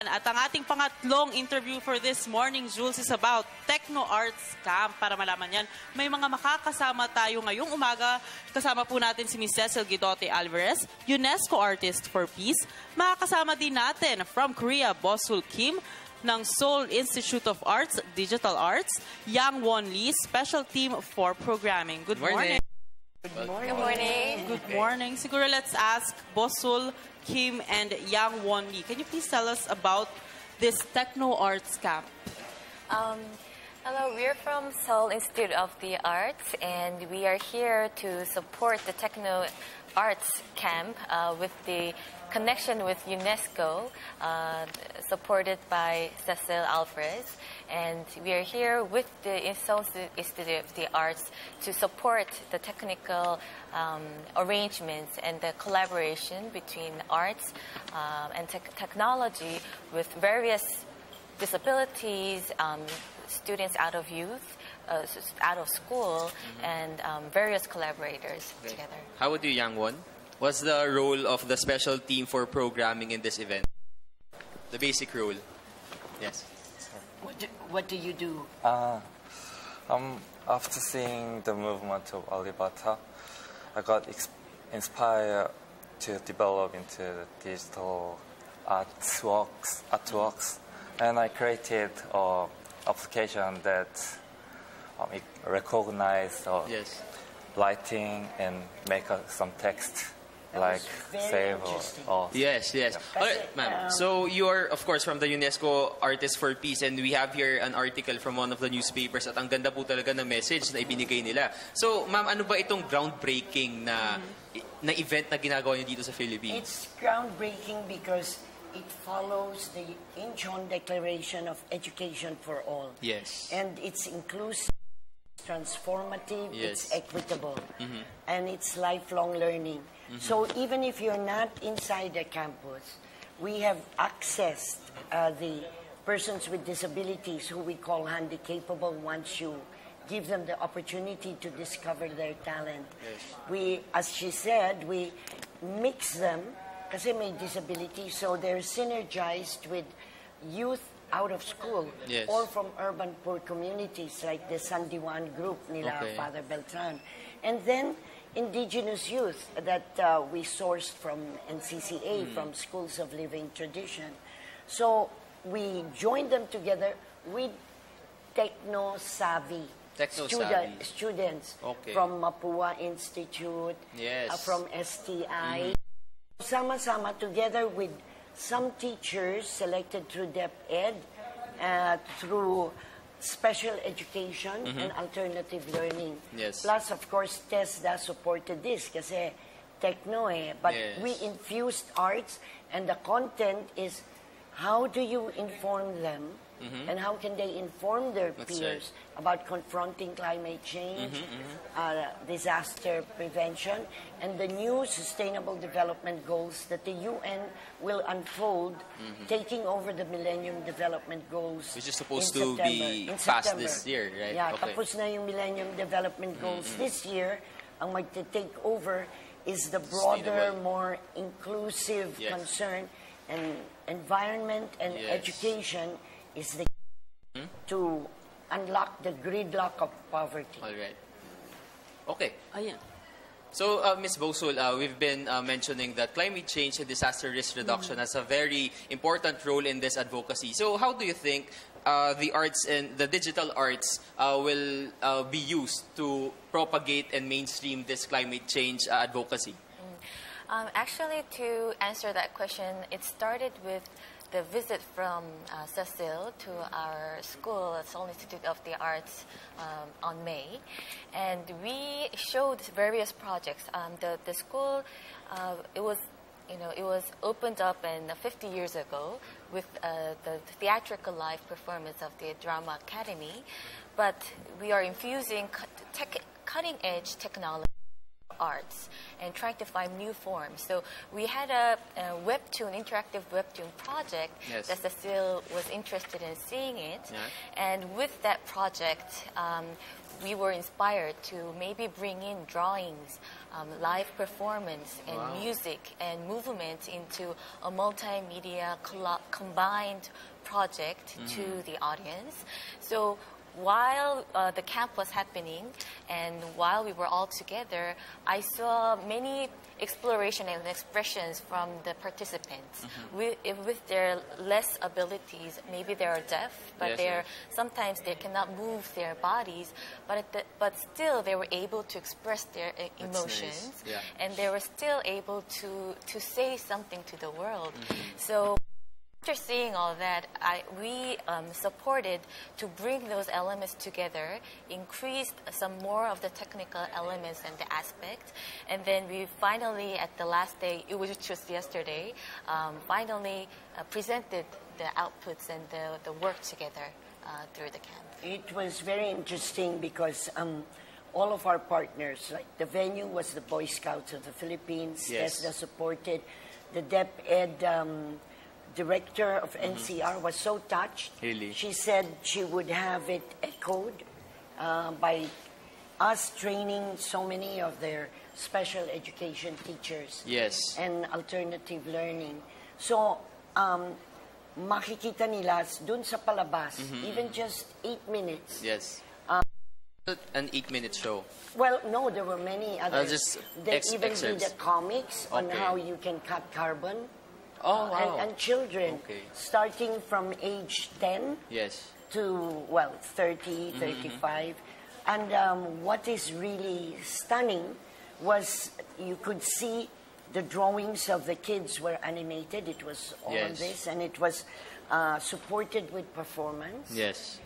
At ang ating pangatlong interview for this morning, Jules, is about Techno Arts Camp. Para malaman yan, may mga makakasama tayo ngayong umaga. Kasama po natin si Ms. Cecil Guidte Alvarez, UNESCO Artist for Peace. Makakasama din natin from Korea, Bosul Kim, ng Seoul Institute of Arts, Digital Arts, Yang Won Lee, Special Team for Programming. Good morning. Good morning. Good morning. Good morning. Siguro let's ask Bosul Kim and Yang Won Lee. Can you please tell us about this Techno Arts Camp? Hello, we're from Seoul Institute of the Arts, and we are here to support the Techno Arts Camp with the connection with UNESCO, supported by Cecil Alvarez. And we are here with the Seoul Institute of the Arts to support the technical arrangements and the collaboration between arts and technology with various disabilities, students out of youth, out of school, and various collaborators together. How would you, Yang Won? What's the role of the special team for programming in this event? The basic role. Yes. What do you do? After seeing the movement of Alibata, I got inspired to develop into digital artworks, and I created an application that recognizes lighting and make some text. Like save or yes. All right, ma'am. So you are, of course, from the UNESCO Artists for Peace, and we have here an article from one of the newspapers. At ang ganda po talaga ng message na ibinigay nila. So, ma'am, ano ba itong groundbreaking na event na ginagawa niyo dito sa Philippines? It's groundbreaking because it follows the Incheon Declaration of Education for All. Yes. And it's inclusive, transformative, it's equitable, and it's lifelong learning. So even if you're not inside the campus, we have accessed the persons with disabilities who we call handicapable once you give them the opportunity to discover their talent. We, as she said, we mix them kasi may disability, so they're synergized with youth out of school or from urban poor communities like the Sandiwan group nila Father Beltran. And then indigenous youth that we sourced from NCCA, from Schools of Living Tradition. So we joined them together with techno-savvy students from Mapua Institute, from STI. Sama-sama together with some teachers selected through DepEd, through special education and alternative learning. Plus, of course, TESDA supported this kasi techno but we infused arts, and the content is how do you inform them and how can they inform their peers about confronting climate change, disaster prevention, and the new Sustainable Development Goals that the UN will unfold, taking over the Millennium Development Goals. Which is supposed to be passed this year, right? Yeah, tapos na yung Millennium Development Goals. This year, ang magte-take over is the broader, more inclusive concern, and environment and education is the to unlock the gridlock of poverty. All right. Okay. So, Ms. Bosul, we've been mentioning that climate change and disaster risk reduction has a very important role in this advocacy. So, how do you think the arts and the digital arts will be used to propagate and mainstream this climate change advocacy? Actually, to answer that question, it started with the visit from Cecil to our school at Seoul Institute of the Arts on May, and we showed various projects. The school, it was opened up in 50 years ago with the theatrical live performance of the Drama Academy, but we are infusing cutting-edge technology arts and trying to find new forms. So we had a webtoon, interactive webtoon project that Cecil was interested in seeing it. And with that project, we were inspired to maybe bring in drawings, live performance, and music and movement into a multimedia combined project to the audience. So while the camp was happening and while we were all together, I saw many exploration and expressions from the participants with their less abilities. Maybe they are deaf, but sometimes they cannot move their bodies, but still they were able to express their emotions, and they were still able to say something to the world. So after seeing all that, we supported to bring those elements together, increased some more of the technical elements and the aspect, and then we finally, at the last day, which was yesterday, finally presented the outputs and the work together through the camp. It was very interesting because all of our partners, like the venue was the Boy Scouts of the Philippines, TESDA supported, the DepEd director of NCR was so touched. Really? She said she would have it echoed by us training so many of their special education teachers and alternative learning. So, makikita nila dun sa palabas, even just 8 minutes. An 8-minute show. Well, no, there were many others. They even did the comics on how you can cut carbon. And children, starting from age 10 to, 30, 35. And what is really stunning was you could see the drawings of the kids were animated. It was all of this, and it was supported with performance.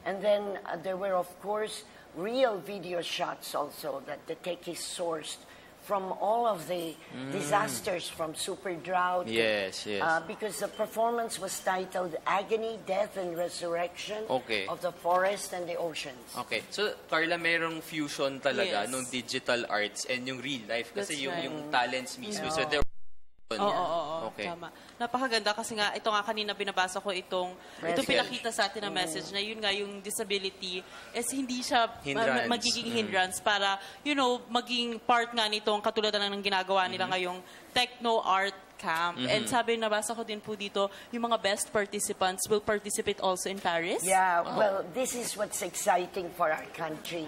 And then there were, of course, real video shots also that the techies sourced from all of the disasters, from super drought. Because the performance was titled Agony, Death, and Resurrection of the Forest and the Oceans. So, Karla, merong fusion talaga nung digital arts and yung real life. Kasi yung talents mismo. So, there tama. Napakaganda kasi nga, ito nga kanina binabasa ko itong pinakita sa atin na message na yun nga yung disability is hindi siya magiging hindrance para, maging part nga nitong katulad na ng ginagawa nila ngayong Techno Art Camp. And sabi, nabasa ko din po dito, yung mga best participants will participate also in Paris. Well, this is what's exciting for our country.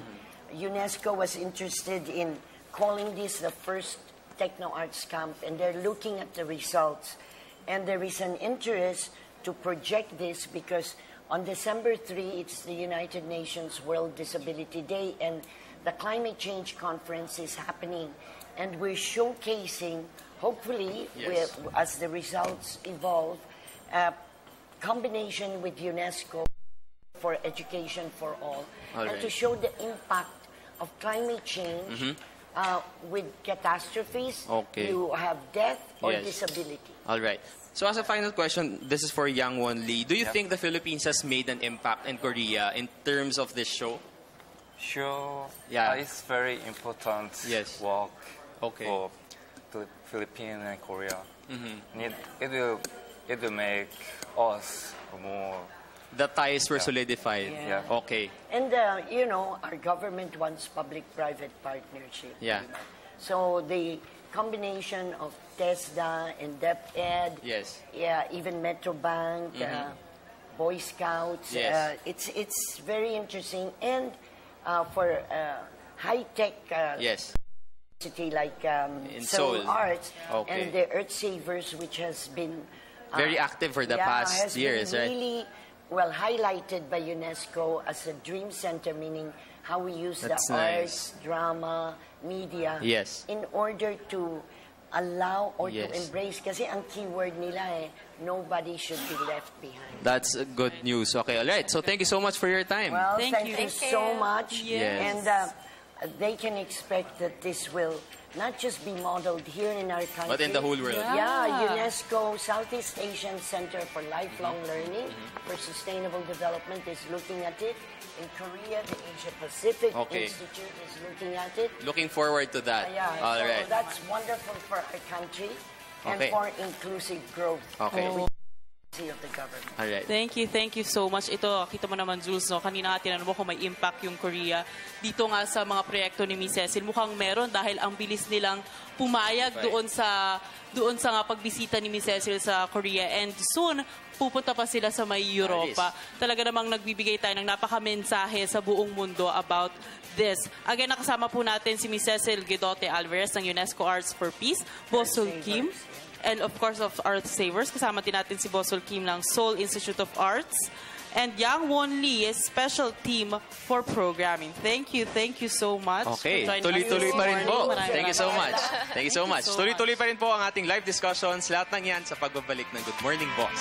UNESCO was interested in calling this the first Techno Arts Camp, and they're looking at the results. And there is an interest to project this because on December 3, it's the United Nations World Disability Day, and the Climate Change Conference is happening. And we're showcasing, hopefully, as the results evolve, a combination with UNESCO for education for all, and to show the impact of climate change with catastrophes, you have death or disability. All right. So as a final question, this is for Yang Won Lee. Do you think the Philippines has made an impact in Korea in terms of this show? Sure. It's very important work for the Philippines and Korea. It will make us more. The ties were solidified. And, our government wants public-private partnership. So the combination of TESDA and DepEd, even Metro Bank, Boy Scouts, it's very interesting. And for high-tech city like Seoul Arts and the Earth Savers, which has been very active for the past years, really highlighted by UNESCO as a dream center, meaning how we use the arts, drama, media in order to allow or to embrace. Kasi ang keyword nila nobody should be left behind. That's good news. Okay, all right. So thank you so much for your time. Well, thank you so much. And they can expect that this will not just be modeled here in our country, but in the whole world. Yeah, UNESCO Southeast Asian Center for Lifelong Learning for Sustainable Development is looking at it. In Korea, the Asia Pacific Institute is looking at it. Looking forward to that. All so right. that's wonderful for our country and for inclusive growth. Okay. Of the government. All right. Thank you so much. Ito, kita mo naman, Jules, no? Kanina nga tinanong mo kung may impact yung Korea. Dito nga sa mga proyekto ni Miss Cecil, mukhang meron dahil ang bilis nilang pumayag doon sa nga pagbisita ni Miss Cecil sa Korea. And soon, pupunta pa sila sa may Europa. Talaga namang nagbibigay tayo ng napakamensahe sa buong mundo about this. Again, nakasama po natin si Miss Cecil Guidte Alvarez ng UNESCO Arts for Peace, Bosul Kim, and of course of Earth Savers. Kasama din natin si Bosul Kim ng Seoul Institute of Arts. And Yang Won Lee is special team for programming. Thank you so much. Okay, tuloy-tuloy pa rin po. Thank you so much. Thank you so much. Tuloy-tuloy pa rin po ang ating live discussions. Lahat ng yan sa pagbabalik ng Good Morning Boss.